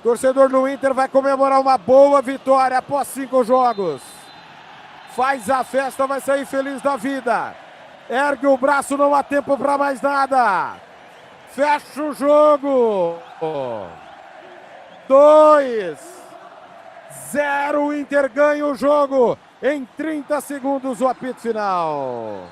Torcedor do Inter vai comemorar uma boa vitória após 5 jogos. Faz a festa, vai sair feliz da vida. Ergue o braço, não há tempo para mais nada. Fecha o jogo. 2-0, Inter ganha o jogo. Em 30 segundos o apito final.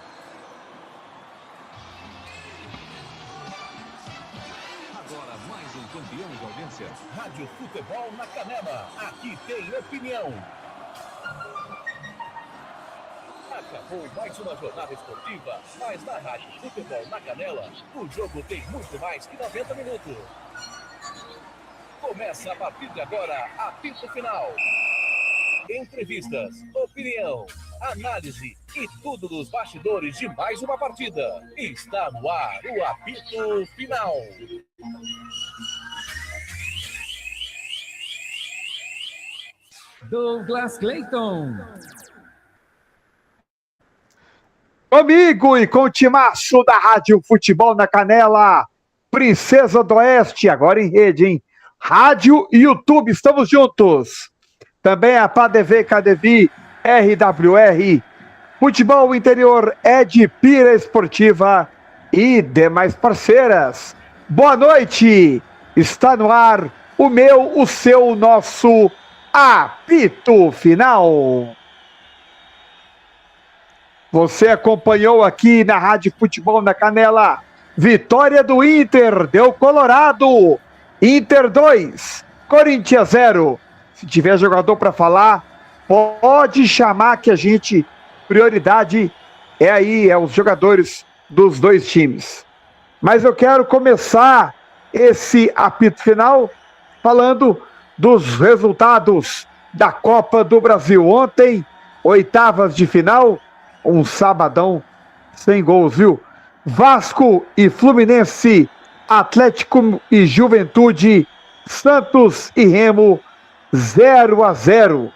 Agora mais um campeão de audiência. Rádio Futebol na Canela. Aqui tem opinião. Acabou mais uma jornada esportiva, mas na Rádio Futebol na Canela, o jogo tem muito mais que 90 minutos. Começa a partir de agora, apito final. Entrevistas, opinião, análise e tudo dos bastidores de mais uma partida. Está no ar o apito final. Douglas Clayton. Comigo e com o timaço da Rádio Futebol na Canela, Princesa do Oeste, agora em rede, hein? Rádio e YouTube, estamos juntos. Também a PADV, KDV, RWR, Futebol Interior, Ed Pira Esportiva e demais parceiras. Boa noite, está no ar o meu, o seu, o nosso apito final. Você acompanhou aqui na Rádio Futebol na Canela, vitória do Inter, deu Colorado, Inter 2, Corinthians 0. Se tiver jogador para falar, pode chamar que a gente, prioridade é os jogadores dos dois times. Mas eu quero começar esse apito final falando dos resultados da Copa do Brasil. Ontem, oitavas de final, um sabadão sem gols, viu? Vasco e Fluminense, Atlético e Juventude, Santos e Remo, 0-0.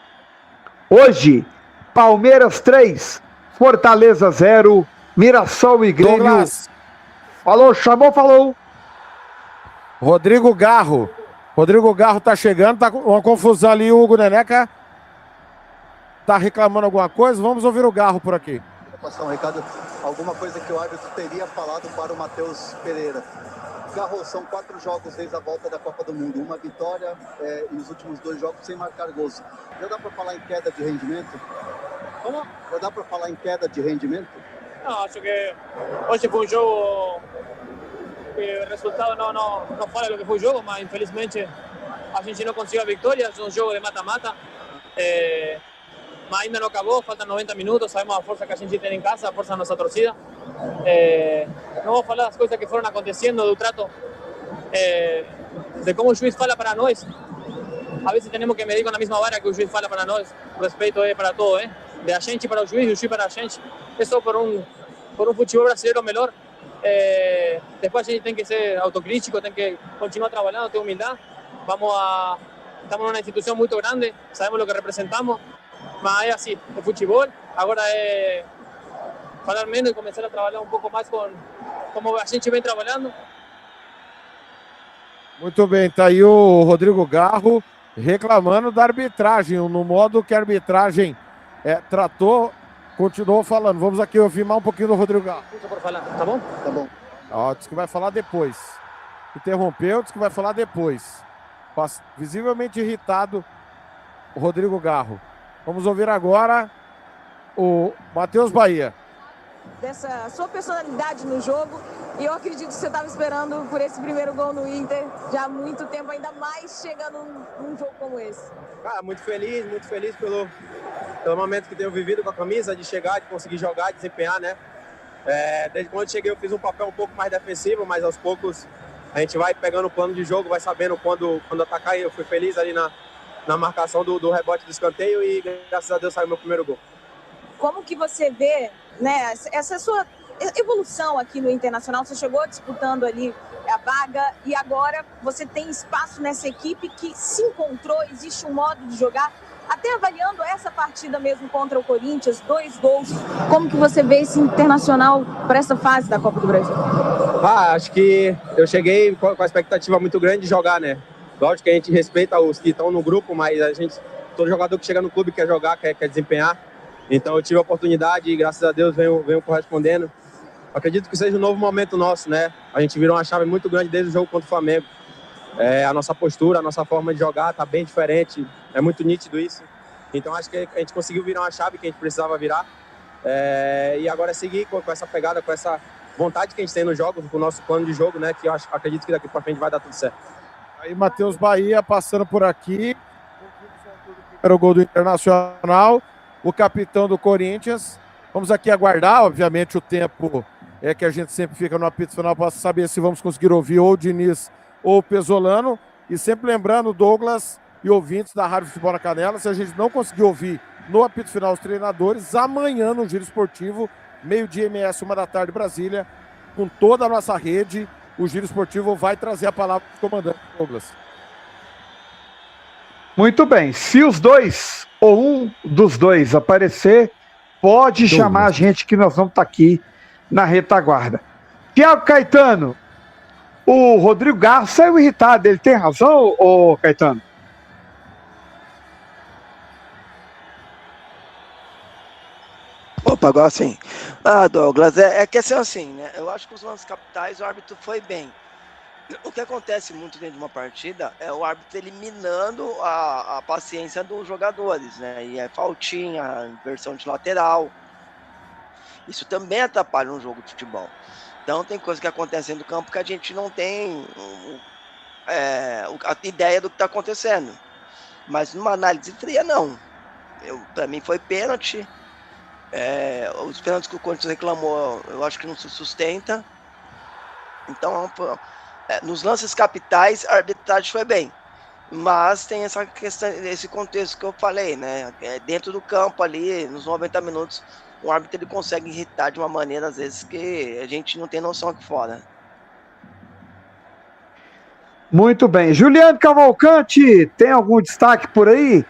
Hoje, Palmeiras 3, Fortaleza 0, Mirassol e Grêmio. Douglas. Falou, chamou, falou. Rodrigo Garro tá chegando, tá com uma confusão ali, o Hugo Neneca tá reclamando alguma coisa, vamos ouvir o Garro por aqui. Vou passar um recado, alguma coisa que o árbitro teria falado para o Matheus Pereira. Garro, são 4 jogos desde a volta da Copa do Mundo, uma vitória e os últimos 2 jogos sem marcar gols. Já dá para falar em queda de rendimento? Como? Já dá para falar em queda de rendimento? Não, acho que hoje foi um jogo que o resultado não fala do que foi o jogo, mas infelizmente a gente não conseguiu a vitória, é um jogo de mata-mata. Mas ainda não acabou, faltam 90 minutos, sabemos a força que a gente tem em casa, a força da nossa torcida. Não vou falar das coisas que foram acontecendo, do trato, de como o juiz fala para nós. A vezes temos que medir com a mesma vara que o juiz fala para nós. O respeito é para todos, de a gente para o juiz para a gente. Isso por um futebol brasileiro melhor. Depois a gente tem que ser autocrítico, tem que continuar trabalhando, ter humildade. Estamos numa instituição muito grande, sabemos o que representamos. Mas é assim, o futebol agora é falar menos e começar a trabalhar um pouco mais com como a gente vem trabalhando. Muito bem, tá aí o Rodrigo Garro reclamando da arbitragem, no modo que a arbitragem tratou, continuou falando. Vamos aqui ouvir mais um pouquinho do Rodrigo Garro. Por falar, tá bom? Tá bom. Ó, disse que vai falar depois. Interrompeu, disse que vai falar depois. Visivelmente irritado o Rodrigo Garro. Vamos ouvir agora o Matheus Bahia. Dessa sua personalidade no jogo, e eu acredito que você estava esperando por esse primeiro gol no Inter já há muito tempo, ainda mais chegando num jogo como esse. Muito feliz pelo momento que tenho vivido com a camisa, de chegar, de conseguir jogar, desempenhar, né? Desde quando eu cheguei eu fiz um papel um pouco mais defensivo, mas aos poucos a gente vai pegando o plano de jogo, vai sabendo quando atacar, e eu fui feliz ali na marcação do rebote do escanteio e graças a Deus saiu meu primeiro gol. Como que você vê, né, essa sua evolução aqui no Internacional? Você chegou disputando ali a vaga e agora você tem espaço nessa equipe que se encontrou, existe um modo de jogar. Até avaliando essa partida mesmo contra o Corinthians, 2 gols, como que você vê esse Internacional para essa fase da Copa do Brasil? Acho que eu cheguei com a expectativa muito grande de jogar, né? Lógico que a gente respeita os que estão no grupo, mas todo jogador que chega no clube quer jogar, quer desempenhar. Então eu tive a oportunidade e graças a Deus venho correspondendo. Acredito que seja um novo momento nosso, né? A gente virou uma chave muito grande desde o jogo contra o Flamengo. A nossa postura, a nossa forma de jogar tá bem diferente, é muito nítido isso. Então acho que a gente conseguiu virar uma chave que a gente precisava virar. E agora é seguir com essa pegada, com essa vontade que a gente tem nos jogos, com o nosso plano de jogo, né? Que eu acredito que daqui para frente vai dar tudo certo. Aí Matheus Bahia passando por aqui. Era o gol do Internacional. O capitão do Corinthians. Vamos aqui aguardar, obviamente, o tempo que a gente sempre fica no apito final para saber se vamos conseguir ouvir ou o Diniz ou o Pesolano. E sempre lembrando, Douglas e ouvintes da Rádio Futebol na Canela, se a gente não conseguir ouvir no apito final os treinadores, amanhã no Giro Esportivo, meio-dia MS, 1h Brasília, com toda a nossa rede, o Giro Esportivo vai trazer a palavra para o comandante Douglas. Muito bem, se os dois ou um dos dois aparecer, pode chamar a gente que nós vamos estar aqui na retaguarda. Thiago Caetano, o Rodrigo Garro saiu irritado, ele tem razão, ô Caetano? Opa, agora sim. Douglas, é questão assim, né? Eu acho que os lances capitais o árbitro foi bem. O que acontece muito dentro de uma partida é o árbitro eliminando a paciência dos jogadores, né? E é faltinha, inversão de lateral. Isso também atrapalha um jogo de futebol. Então tem coisa que acontece dentro do campo que a gente não tem a ideia do que está acontecendo. Mas numa análise fria, não. Para mim foi pênalti. Os pênaltis que o Corinthians reclamou, eu acho que não se sustenta. Então, nos lances capitais, a arbitragem foi bem. Mas tem essa questão, esse contexto que eu falei, né? Dentro do campo ali, nos 90 minutos, o árbitro ele consegue irritar de uma maneira, às vezes, que a gente não tem noção aqui fora. Muito bem. Juliano Cavalcante, tem algum destaque por aí?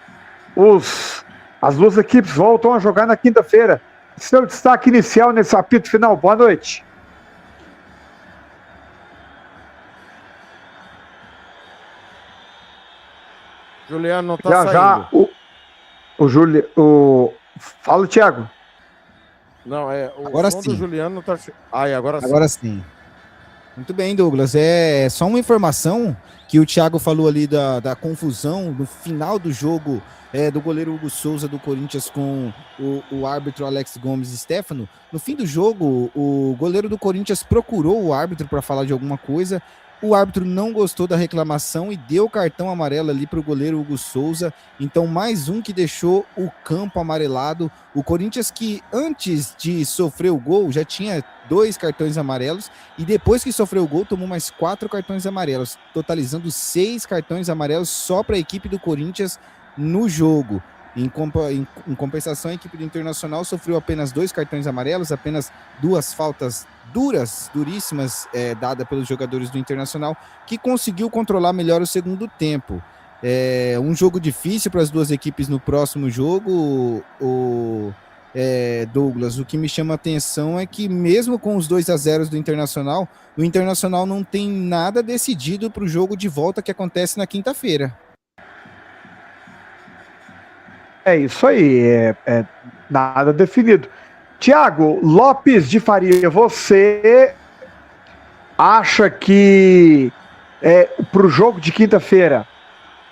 As duas equipes voltam a jogar na quinta-feira. Seu destaque inicial nesse apito final. Boa noite. Juliano não está saindo. Já Fala, Thiago. Não, agora som sim. do Juliano não está... Agora sim. Agora sim. Muito bem, Douglas. É só uma informação que o Thiago falou ali da confusão no final do jogo do goleiro Hugo Souza do Corinthians com o árbitro Alex Gomes Stefano. No fim do jogo, o goleiro do Corinthians procurou o árbitro para falar de alguma coisa. O árbitro não gostou da reclamação e deu cartão amarelo ali para o goleiro Hugo Souza. Então, mais um que deixou o campo amarelado. O Corinthians, que antes de sofrer o gol, já tinha 2 cartões amarelos. E depois que sofreu o gol, tomou mais 4 cartões amarelos, totalizando 6 cartões amarelos só para a equipe do Corinthians no jogo. Em compensação, a equipe do Internacional sofreu apenas 2 cartões amarelos, apenas 2 faltas duríssimas dadas pelos jogadores do Internacional, que conseguiu controlar melhor o segundo tempo. Um jogo difícil para as duas equipes no próximo jogo, Douglas. O que me chama a atenção é que mesmo com os 2-0 do Internacional, o Internacional não tem nada decidido para o jogo de volta que acontece na quinta-feira. É isso aí, nada definido. Thiago Lopes de Faria, você acha que para o jogo de quinta-feira,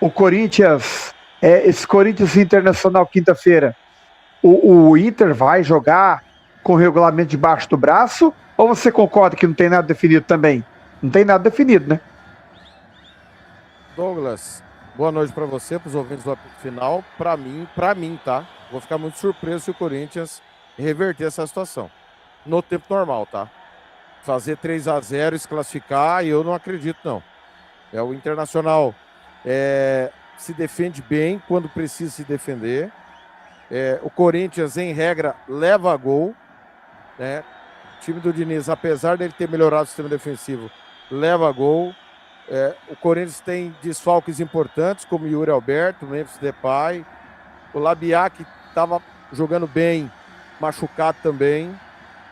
o Corinthians, esse Corinthians Internacional quinta-feira, o Inter vai jogar com o regulamento debaixo do braço? Ou você concorda que não tem nada definido também? Não tem nada definido, né? Douglas, boa noite para você, para os ouvintes do apito final. Para mim, tá? Vou ficar muito surpreso se o Corinthians reverter essa situação. No tempo normal, tá? Fazer 3-0 e se classificar, eu não acredito, não. O Internacional se defende bem quando precisa se defender. O Corinthians, em regra, leva gol, né? O time do Diniz, apesar dele ter melhorado o sistema defensivo, leva gol. O Corinthians tem desfalques importantes, como o Yuri Alberto, o Memphis Depay, o Labiá, que estava jogando bem, machucado também.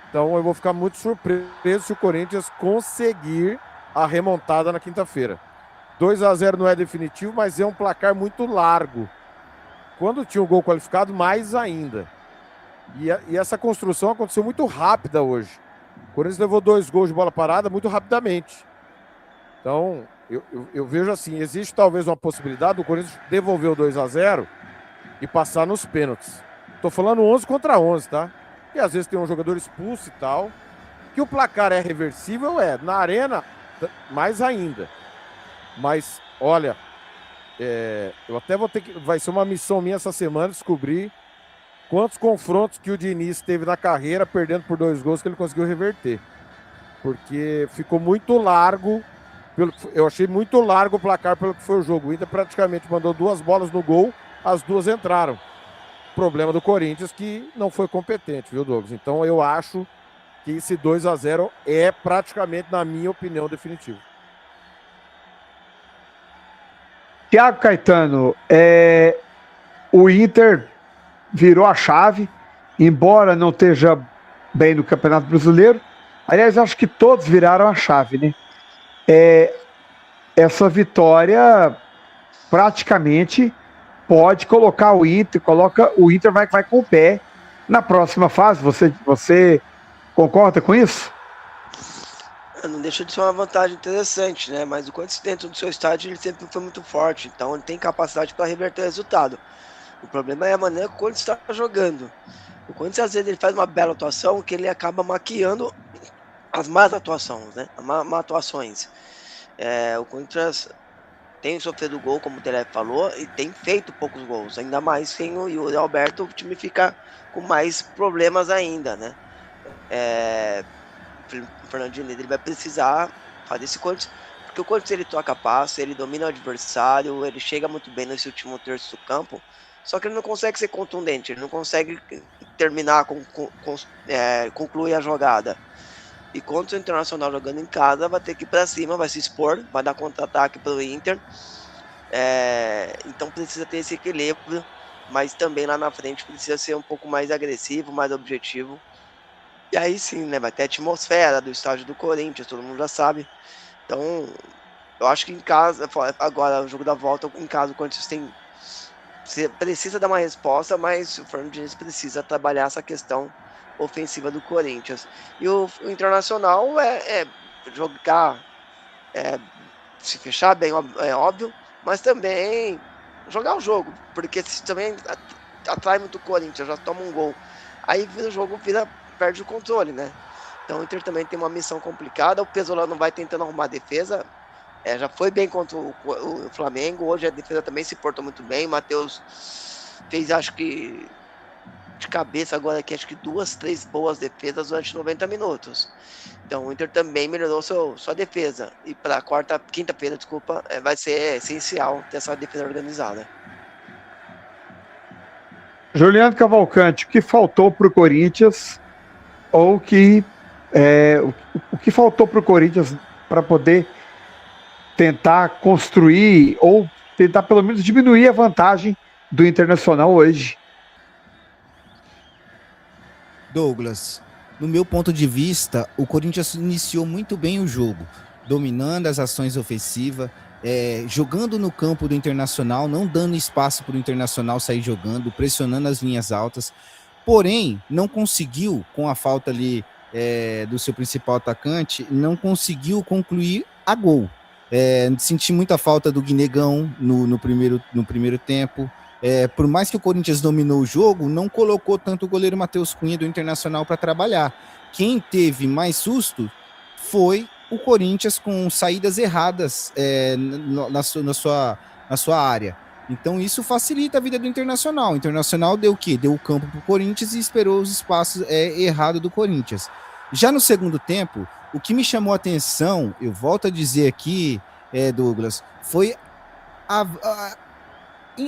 Então eu vou ficar muito surpreso se o Corinthians conseguir a remontada na quinta-feira. 2-0 não é definitivo, mas é um placar muito largo. Quando tinha o gol qualificado, mais ainda. E essa construção aconteceu muito rápida hoje. O Corinthians levou 2 gols de bola parada muito rapidamente. Então, eu vejo assim, existe talvez uma possibilidade do Corinthians devolver o 2-0 e passar nos pênaltis. Tô falando 11 contra 11, tá? E às vezes tem um jogador expulso e tal. Que o placar é reversível, na arena, mais ainda. Mas, olha, eu até vou ter que... Vai ser uma missão minha essa semana descobrir quantos confrontos que o Diniz teve na carreira, perdendo por 2 gols, que ele conseguiu reverter. Porque ficou muito largo, eu achei muito largo o placar pelo que foi o jogo. O Inter praticamente mandou 2 bolas no gol, as 2 entraram. Problema do Corinthians que não foi competente, viu, Douglas? Então eu acho que esse 2-0 é praticamente, na minha opinião, definitivo. Thiago Caetano, o Inter virou a chave, embora não esteja bem no Campeonato Brasileiro. Aliás, acho que todos viraram a chave, né? Essa vitória praticamente pode colocar o Inter, vai com o pé na próxima fase. Você concorda com isso? Não deixa de ser uma vantagem interessante, né? Mas o Corinthians dentro do seu estádio ele sempre foi muito forte, então ele tem capacidade para reverter o resultado. O problema é a maneira que o Corinthians está jogando. O Corinthians às vezes ele faz uma bela atuação que ele acaba maquiando as más atuações, né? Atuações. O Corinthians tem sofrido gol, como o Telé falou, e tem feito poucos gols. Ainda mais sem o Yuri Alberto, o time fica com mais problemas ainda, né? O Fernando Diniz ele vai precisar fazer esse Corinthians, porque o Corinthians ele troca passe, ele domina o adversário, ele chega muito bem nesse último terço do campo, só que ele não consegue ser contundente, ele não consegue terminar, concluir a jogada. E contra o Internacional jogando em casa, vai ter que ir pra cima, vai se expor, vai dar contra-ataque pro Inter. Então precisa ter esse equilíbrio, mas também lá na frente precisa ser um pouco mais agressivo, mais objetivo. E aí sim, né, vai ter a atmosfera do estádio do Corinthians, todo mundo já sabe. Então, eu acho que em casa, agora o jogo da volta, em casa o Corinthians precisa dar uma resposta, mas o Fernando Diniz precisa trabalhar essa questão ofensiva do Corinthians. E o Internacional jogar, se fechar bem, é óbvio, mas também jogar o jogo, porque isso também atrai muito o Corinthians, já toma um gol. Aí o jogo perde o controle, né? Então o Inter também tem uma missão complicada, o Pesolano vai tentando arrumar a defesa, já foi bem contra o Flamengo, hoje a defesa também se portou muito bem, o Matheus fez, acho que de cabeça agora aqui, acho que 2, 3 boas defesas durante 90 minutos. Então o Inter também melhorou sua defesa. E para quinta-feira, vai ser essencial ter essa defesa organizada. Juliano Cavalcante, o que faltou para o Corinthians, ou o que faltou para o Corinthians para poder tentar construir, ou tentar pelo menos diminuir a vantagem do Internacional hoje? Douglas, no meu ponto de vista, o Corinthians iniciou muito bem o jogo, dominando as ações ofensivas, jogando no campo do Internacional, não dando espaço para o Internacional sair jogando, pressionando as linhas altas, porém, não conseguiu, com a falta ali do seu principal atacante, não conseguiu concluir a gol. Senti muita falta do Guinegão no primeiro tempo. Por mais que o Corinthians dominou o jogo, não colocou tanto o goleiro Matheus Cunha do Internacional para trabalhar. Quem teve mais susto foi o Corinthians com saídas erradas na sua área. Então isso facilita a vida do Internacional. O Internacional deu o quê? Deu o campo para o Corinthians e esperou os espaços errados do Corinthians. Já no segundo tempo, o que me chamou a atenção, eu volto a dizer aqui, Douglas, foi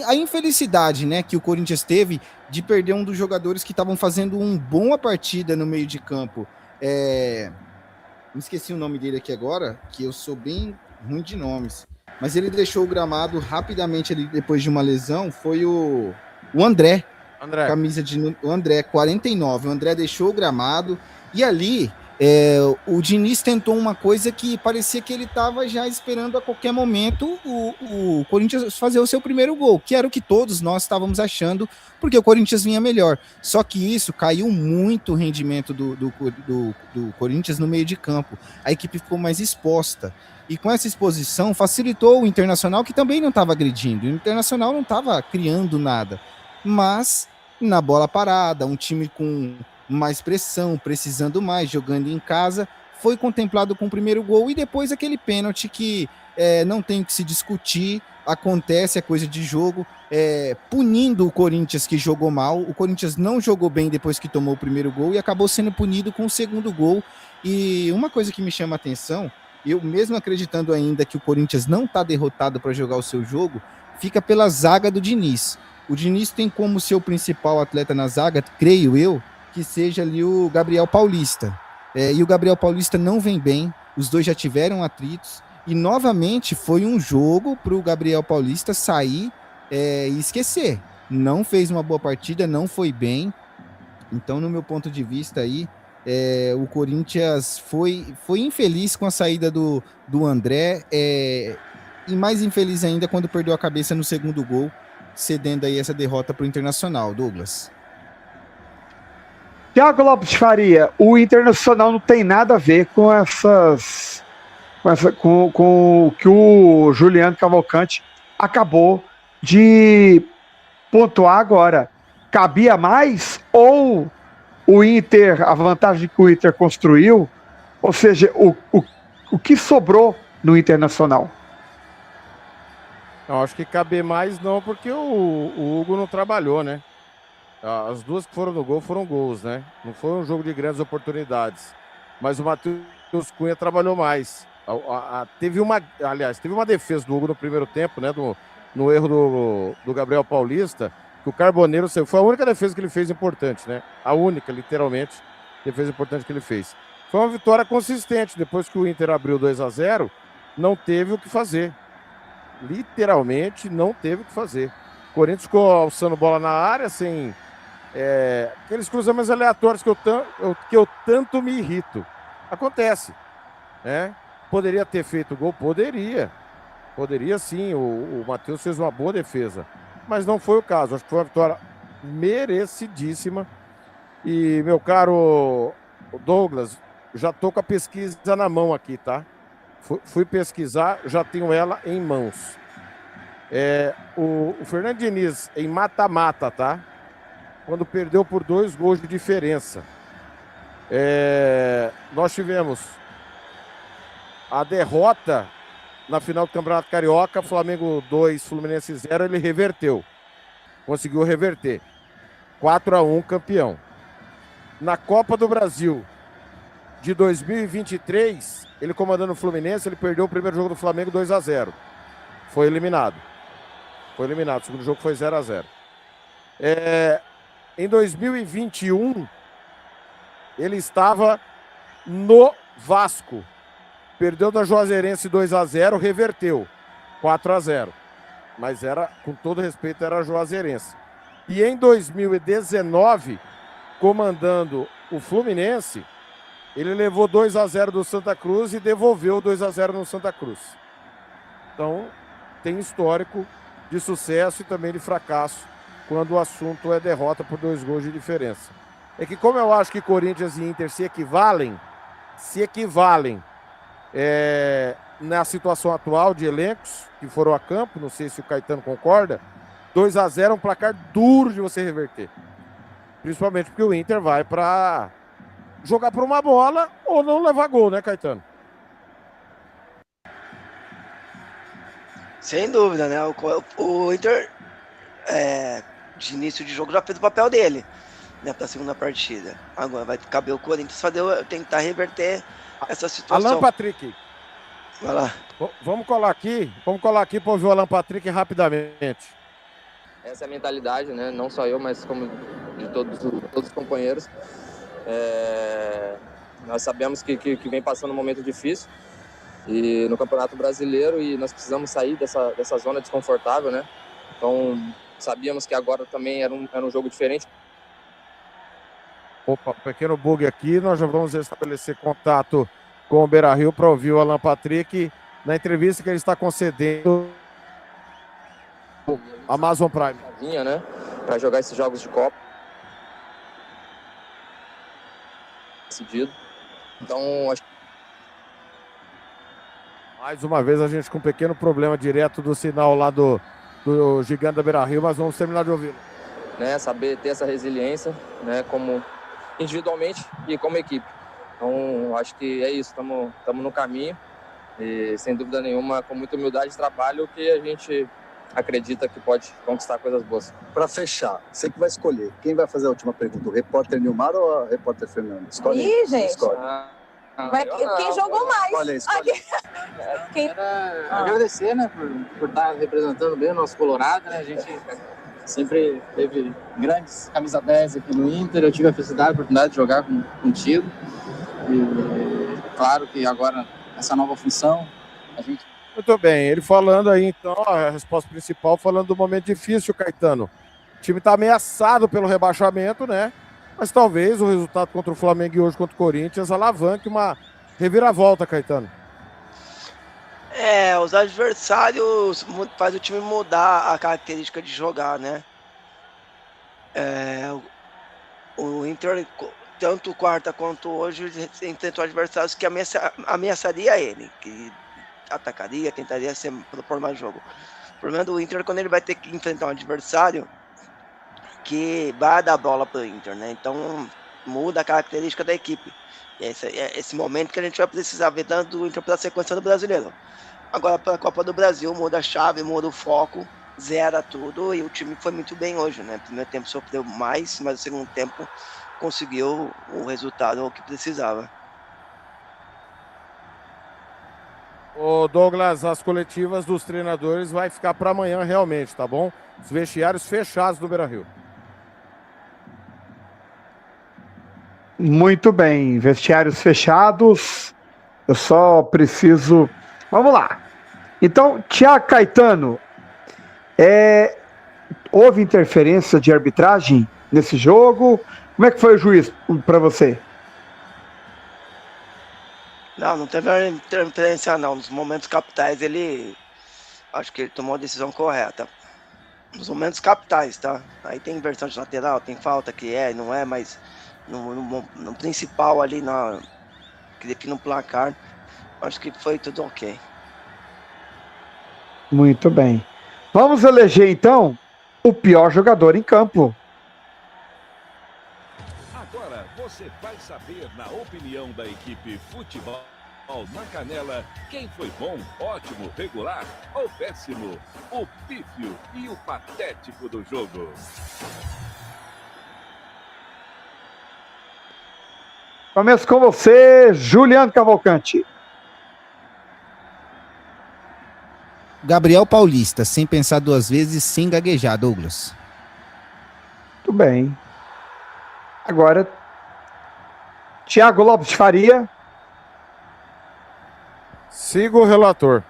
a infelicidade, né, que o Corinthians teve de perder um dos jogadores que estavam fazendo uma boa partida no meio de campo. Me esqueci o nome dele aqui agora, que eu sou bem ruim de nomes. Mas ele deixou o gramado rapidamente ali depois de uma lesão, foi o André. Camisa o André, 49. O André deixou o gramado e ali o Diniz tentou uma coisa que parecia que ele estava já esperando a qualquer momento o Corinthians fazer o seu primeiro gol, que era o que todos nós estávamos achando, porque o Corinthians vinha melhor. Só que isso caiu muito o rendimento do Corinthians no meio de campo. A equipe ficou mais exposta. E com essa exposição facilitou o Internacional, que também não estava agredindo. O Internacional não estava criando nada. Mas na bola parada, um time com mais pressão, precisando mais, jogando em casa, foi contemplado com o primeiro gol e depois aquele pênalti que não tem que se discutir, acontece, é coisa de jogo, punindo o Corinthians que jogou mal. O Corinthians não jogou bem depois que tomou o primeiro gol e acabou sendo punido com o segundo gol. E uma coisa que me chama a atenção, eu mesmo acreditando ainda que o Corinthians não está derrotado para jogar o seu jogo, fica pela zaga do Diniz. O Diniz tem como seu principal atleta na zaga, creio eu, que seja ali o Gabriel Paulista. E o Gabriel Paulista não vem bem, os dois já tiveram atritos, e novamente foi um jogo para o Gabriel Paulista sair e esquecer. Não fez uma boa partida, não foi bem. Então, no meu ponto de vista aí, o Corinthians foi infeliz com a saída do André, e mais infeliz ainda quando perdeu a cabeça no segundo gol, cedendo aí essa derrota para o Internacional. Douglas. Thiago Lopes de Faria, o Internacional não tem nada a ver com com o que o Juliano Cavalcante acabou de pontuar agora. Cabia mais ou o Inter, a vantagem que o Inter construiu, ou seja, o que sobrou no Internacional? Eu acho que caber mais não, porque o Hugo não trabalhou, né? As duas que foram no gol foram gols, né? Não foi um jogo de grandes oportunidades. Mas o Matheus Cunha trabalhou mais. Teve uma defesa do Hugo no primeiro tempo, né? No erro do Gabriel Paulista, que o Carboneiro saiu. Foi a única defesa que ele fez importante, né? A única, literalmente, defesa importante que ele fez. Foi uma vitória consistente. Depois que o Inter abriu 2-0, não teve o que fazer. Literalmente, não teve o que fazer. O Corinthians ficou alçando bola na área, sem... aqueles cruzamentos aleatórios que eu tanto me irrito. Acontece, né? Poderia ter feito gol? Poderia sim, o Matheus fez uma boa defesa, mas não foi o caso. Acho que foi uma vitória merecidíssima. E, meu caro Douglas, já tô com a pesquisa na mão aqui, tá? Fui pesquisar, já tenho ela em mãos. O Fernando Diniz em mata-mata, tá? Quando perdeu por 2 gols de diferença. Nós tivemos a derrota na final do Campeonato Carioca, Flamengo 2, Fluminense 0, ele reverteu. Conseguiu reverter. 4-1, campeão. Na Copa do Brasil de 2023, ele comandando o Fluminense, ele perdeu o primeiro jogo do Flamengo 2-0. Foi eliminado. O segundo jogo foi 0-0. Em 2021, ele estava no Vasco. Perdeu da Juazeirense 2-0, reverteu 4-0. Mas com todo respeito, era a Juazeirense. E em 2019, comandando o Fluminense, ele levou 2-0 do Santa Cruz e devolveu 2-0 no Santa Cruz. Então, tem histórico de sucesso e também de fracasso quando o assunto é derrota por 2 gols de diferença. É que como eu acho que Corinthians e Inter se equivalem na situação atual de elencos que foram a campo, não sei se o Caetano concorda, 2-0 é um placar duro de você reverter. Principalmente porque o Inter vai para jogar por uma bola ou não levar gol, né, Caetano? Sem dúvida, né? O Inter, de início de jogo, já fez o papel dele, né, para a segunda partida. Agora vai caber o Corinthians tentar reverter essa situação. Alan Patrick. Vai lá. Vamos colar aqui para ouvir o Alan Patrick rapidamente. Essa é a mentalidade, né? Não só eu, mas como de todos os companheiros. Nós sabemos que vem passando um momento difícil e no Campeonato Brasileiro, e nós precisamos sair dessa zona desconfortável, né? Então, sabíamos que agora também era um jogo diferente. Opa, pequeno bug aqui, nós já vamos estabelecer contato com o Beira-Rio para ouvir o Alan Patrick na entrevista que ele está concedendo ao Amazon Prime. Né? Para jogar esses jogos de Copa. Decidido. Então, acho que mais uma vez a gente com um pequeno problema direto do sinal lá do Gigante da Beira-Rio, mas vamos terminar de ouvi-lo. Né, saber ter essa resiliência, né, como individualmente e como equipe. Então, acho que é isso, estamos no caminho e, sem dúvida nenhuma, com muita humildade de trabalho, que a gente acredita que pode conquistar coisas boas. Para fechar, você que vai escolher. Quem vai fazer a última pergunta? O repórter Nilmar ou a repórter Fernanda? Escolhe. Ih, gente. Escolhe. Quem jogou mais? Escolhe. Agradecer, né, por estar representando bem o nosso Colorado, né? A gente sempre teve grandes camisa 10 aqui no Inter. Eu tive a felicidade, a oportunidade de jogar contigo. E claro que agora, essa nova função, a gente... Muito bem, ele falando aí então, a resposta principal, falando do momento difícil, Caetano. O time está ameaçado pelo rebaixamento, né? Mas talvez o resultado contra o Flamengo e hoje contra o Corinthians alavanque uma reviravolta, Caetano. Os adversários fazem o time mudar a característica de jogar, né? O Inter, tanto quarta quanto hoje, enfrentou adversários que ameaçaria ele, que atacaria, tentaria propor mais jogo. O problema do Inter é quando ele vai ter que enfrentar um adversário que vai dar bola para o Inter, né? Então muda a característica da equipe. E esse momento que a gente vai precisar ver tanto do Inter para a sequência do Brasileiro. Agora para a Copa do Brasil muda a chave, muda o foco, zera tudo e o time foi muito bem hoje, né? Primeiro tempo sofreu mais, mas no segundo tempo conseguiu o resultado que precisava. Ô Douglas, as coletivas dos treinadores vai ficar para amanhã realmente, tá bom? Os vestiários fechados do Beira-Rio. Muito bem, vestiários fechados. Eu só preciso... Vamos lá. Então, Thiago Caetano, houve interferência de arbitragem nesse jogo? Como é que foi o juiz para você? Não teve interferência não. Nos momentos capitais acho que ele tomou a decisão correta. Nos momentos capitais, tá? Aí tem inversão de lateral, tem falta que não é, mas no principal ali, que define o placar, acho que foi tudo ok. Muito bem. Vamos eleger então o pior jogador em campo. Agora você vai saber, na opinião da equipe Futebol na Canela, quem foi bom, ótimo, regular ou péssimo, o pífio e o patético do jogo. Começo com você, Juliano Cavalcante. Gabriel Paulista, sem pensar duas vezes, sem gaguejar, Douglas. Muito bem. Agora, Thiago Lopes de Faria. Siga o relator.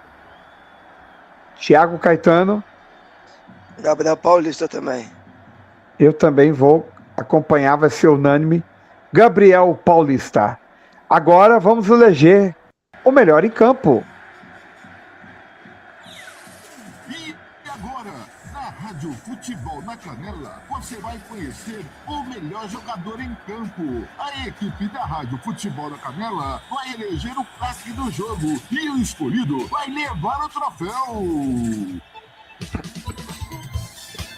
Thiago Caetano. Gabriel Paulista também. Eu também vou acompanhar, vai ser unânime. Gabriel Paulista. Agora vamos eleger o melhor em campo. Rádio Futebol na Canela, você vai conhecer o melhor jogador em campo. A equipe da Rádio Futebol na Canela vai eleger o craque do jogo e o escolhido vai levar o troféu.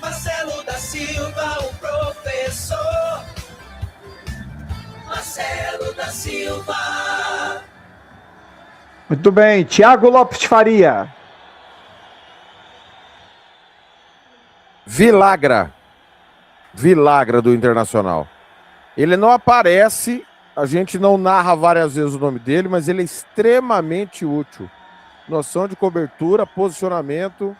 Marcelo da Silva, o professor. Marcelo da Silva. Muito bem, Thiago Lopes de Faria. Vilagra do Internacional. Ele não aparece, a gente não narra várias vezes o nome dele, mas ele é extremamente útil. Noção de cobertura, posicionamento.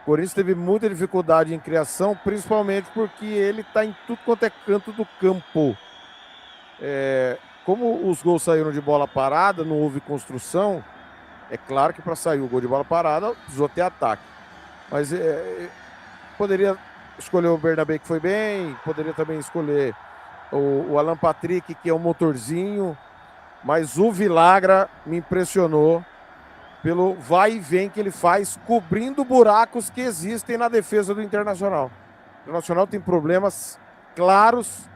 O Corinthians teve muita dificuldade em criação, principalmente porque ele está em tudo quanto é canto do campo. Como os gols saíram de bola parada, não houve construção, é claro que para sair o gol de bola parada, precisou ter ataque. Mas poderia escolher o Bernabé, que foi bem, poderia também escolher o Alan Patrick, que é um motorzinho, mas o Vilagra me impressionou pelo vai e vem que ele faz, cobrindo buracos que existem na defesa do Internacional. O Internacional tem problemas claros.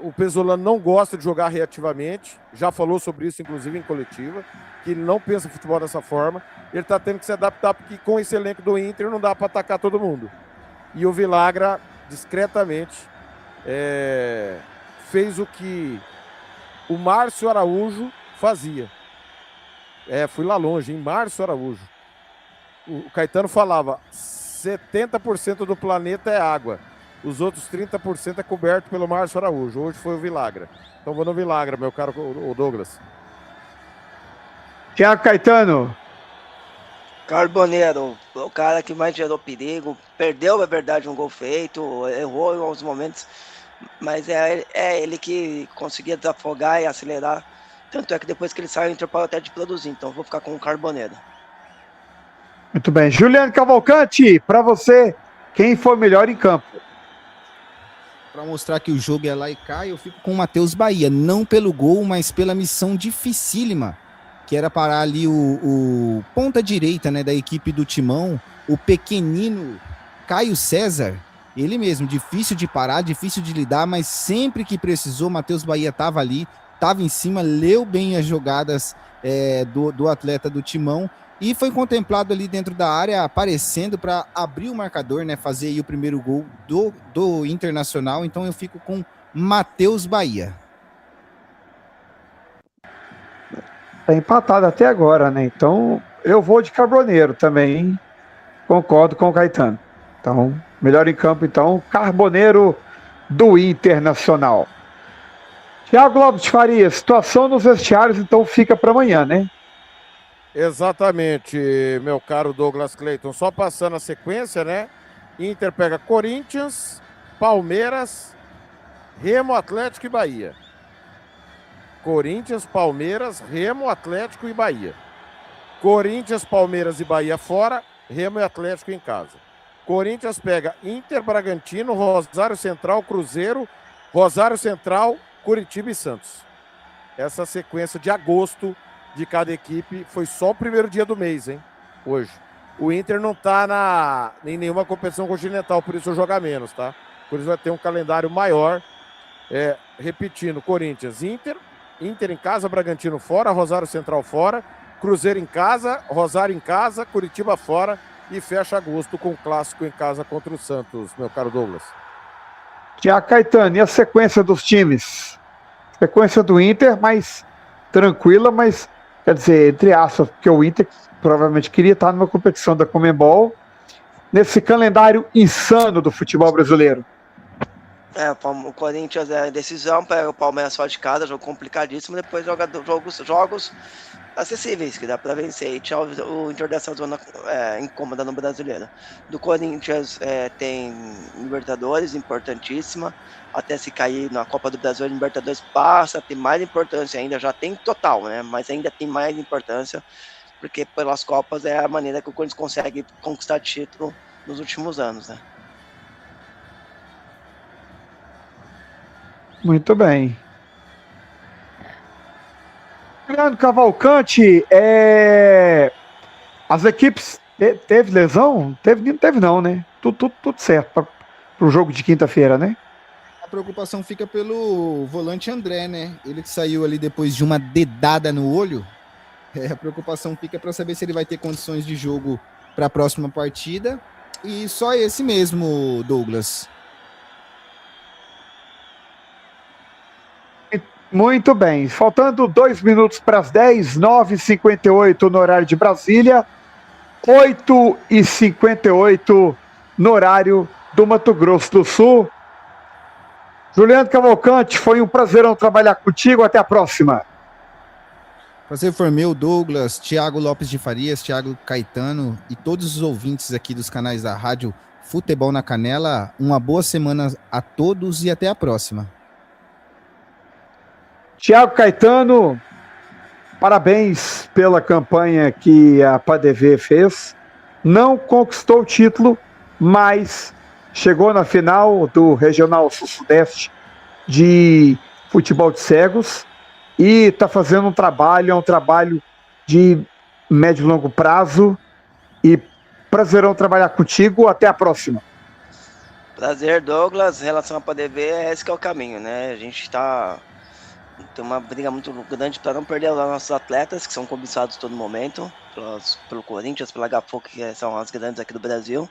O Pesolano não gosta de jogar reativamente, já falou sobre isso, inclusive, em coletiva, que ele não pensa futebol dessa forma. Ele está tendo que se adaptar, porque com esse elenco do Inter não dá para atacar todo mundo. E o Vilagra, discretamente, fez o que o Márcio Araújo fazia. Fui lá longe, em Márcio Araújo. O Caetano falava, 70% do planeta é água. Os outros 30% é coberto pelo Márcio Araújo. Hoje foi o Vilagra. Então vou no Vilagra, meu caro o Douglas. Thiago Caetano. Carboneiro, o cara que mais gerou perigo. Perdeu, é verdade, um gol feito. Errou em alguns momentos. Mas é ele que conseguia desafogar e acelerar. Tanto é que depois que ele saiu, o Inter parou até de produzir. Então vou ficar com o Carboneiro. Muito bem. Juliano Cavalcante, para você, quem foi melhor em campo? Para mostrar que o jogo é lá e cá, eu fico com o Matheus Bahia. Não pelo gol, mas pela missão dificílima, que era parar ali o ponta direita, né, da equipe do Timão, o pequenino Caio César. Ele mesmo, difícil de parar, difícil de lidar, mas sempre que precisou, Matheus Bahia estava ali, estava em cima, leu bem as jogadas do atleta do Timão e foi contemplado ali dentro da área, aparecendo para abrir o marcador, né, fazer aí o primeiro gol do Internacional. Então eu fico com Matheus Bahia. Tá empatado até agora, né? Então eu vou de Carboneiro também, hein? Concordo com o Caetano. Então, melhor em campo, então, Carboneiro do Internacional. Thiago Lopes de Faria, situação nos vestiários, então fica para amanhã, né? Exatamente, meu caro Douglas Cleiton. Só passando a sequência, né? Inter pega Corinthians, Palmeiras, Remo, Atlético e Bahia. Corinthians, Palmeiras, Remo, Atlético e Bahia. Corinthians, Palmeiras e Bahia fora, Remo e Atlético em casa. Corinthians pega Inter, Bragantino, Rosário Central, Cruzeiro, Rosário Central, Curitiba e Santos. Essa sequência de agosto de cada equipe foi só o primeiro dia do mês, hein? Hoje. O Inter não tá em nenhuma competição continental, por isso joga menos, tá? Por isso vai ter um calendário maior. Repetindo, Corinthians, Inter em casa, Bragantino fora, Rosário Central fora, Cruzeiro em casa, Rosário em casa, Curitiba fora e fecha agosto com o clássico em casa contra o Santos, meu caro Douglas. Thiago Caetano, e a sequência dos times? Sequência do Inter, mais tranquila, mas quer dizer, entre aspas, porque o Inter provavelmente queria estar numa competição da Conmebol, nesse calendário insano do futebol brasileiro. O Corinthians é decisão, pega o Palmeiras só de casa, jogo complicadíssimo, depois joga jogos acessíveis, que dá para vencer, e tchau o Inter dessa zona incômoda no Brasileiro. Do Corinthians tem Libertadores, importantíssima, até se cair na Copa do Brasil, a Libertadores passa a ter mais importância ainda, já tem total, né? Mas ainda tem mais importância, porque pelas Copas é a maneira que o Corinthians consegue conquistar título nos últimos anos, né? Muito bem. Fernando Cavalcante, as equipes teve lesão? Não teve não, né? Tudo certo para o jogo de quinta-feira, né? A preocupação fica pelo volante André, né? Ele que saiu ali depois de uma dedada no olho. A preocupação fica para saber se ele vai ter condições de jogo para a próxima partida. E só esse mesmo, Douglas. Muito bem, faltando 2 minutos para as 10, 9h58 no horário de Brasília, 8h58 no horário do Mato Grosso do Sul. Juliano Cavalcante, foi um prazerão trabalhar contigo, até a próxima. Prazer foi meu, Douglas, Thiago Lopes de Farias, Thiago Caetano e todos os ouvintes aqui dos canais da Rádio Futebol na Canela. Uma boa semana a todos e até a próxima. Thiago Caetano, parabéns pela campanha que a PADV fez. Não conquistou o título, mas chegou na final do Regional Sul-Sudeste de futebol de cegos e está fazendo um trabalho de médio e longo prazo. E prazerão trabalhar contigo. Até a próxima. Prazer, Douglas. Em relação a poder ver, esse que é o caminho, né? A gente tem uma briga muito grande para não perder os nossos atletas, que são cobiçados todo momento, pelo Corinthians, pela HFO, que são as grandes aqui do Brasil.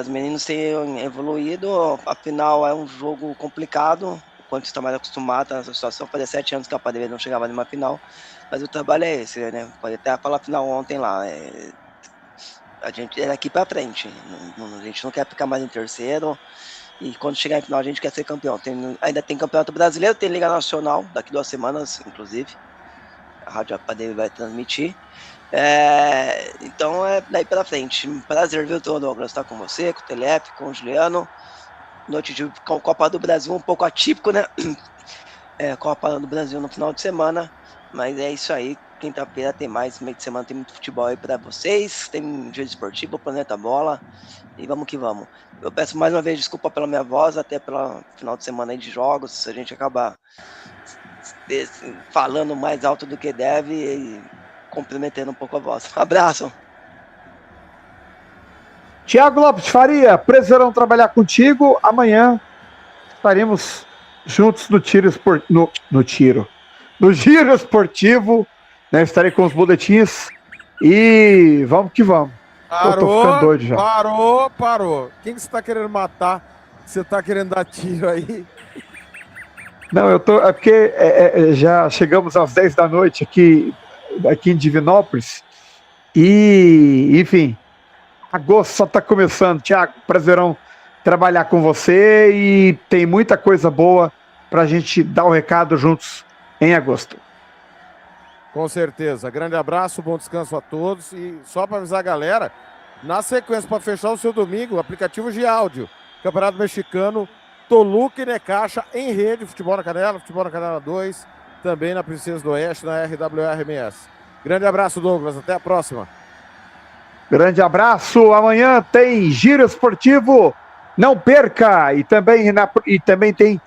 Os meninos têm evoluído, afinal é um jogo complicado, o Corinthians está mais acostumado nessa situação, fazia 7 anos que a Padre não chegava numa final, mas o trabalho é esse, né? Pode até falar final ontem lá, a gente é daqui para frente, a gente não quer ficar mais em terceiro, e quando chegar em final a gente quer ser campeão. Ainda tem Campeonato Brasileiro, tem Liga Nacional, daqui 2 semanas, inclusive, a Rádio Apadei vai transmitir. Então é daí pra frente. Prazer, viu, Douglas, estar com você, com o Telep, com o Juliano. Noite de Copa do Brasil, um pouco atípico, né? Copa do Brasil no final de semana, mas é isso aí. Quinta-feira tem mais, meio de semana tem muito futebol aí pra vocês, tem Giro Esportivo, Planeta Bola, e vamos que vamos. Eu peço mais uma vez desculpa pela minha voz, até pelo final de semana aí de jogos, se a gente acaba falando mais alto do que deve e comprometendo um pouco a voz. Um abraço. Thiago Lopes Faria, prazerão trabalhar contigo. Amanhã estaremos juntos no Giro Esportivo, né? Estarei com os boletins e vamos que vamos. Tô ficando doido já. Parou. Quem que você tá querendo matar? Você tá querendo dar tiro aí? Não, é porque já chegamos às 10 da noite aqui em Divinópolis e, enfim, agosto só tá começando. Thiago, prazerão trabalhar com você e tem muita coisa boa pra gente dar o recado juntos em agosto. Com certeza. Grande abraço, bom descanso a todos. E só para avisar a galera, na sequência, para fechar o seu domingo, o aplicativo de áudio, Campeonato Mexicano, Toluca e Necaxa em rede, Futebol na Canela 2, também na Princesa do Oeste, na RWRMS. Grande abraço, Douglas. Até a próxima. Grande abraço. Amanhã tem Giro Esportivo. Não perca. E também tem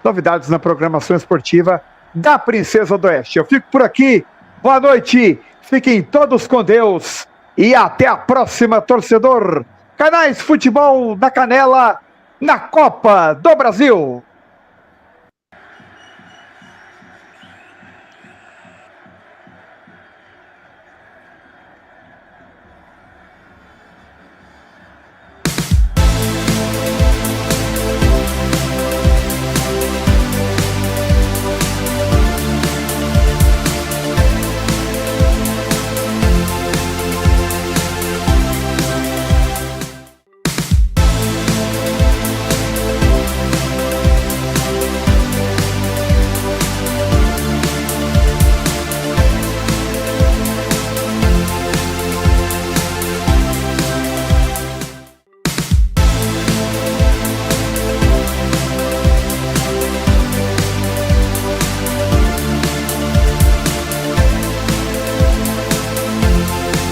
novidades na programação esportiva da Princesa do Oeste. Eu fico por aqui. Boa noite. Fiquem todos com Deus. E até a próxima, torcedor. Canais Futebol na Canela, na Copa do Brasil.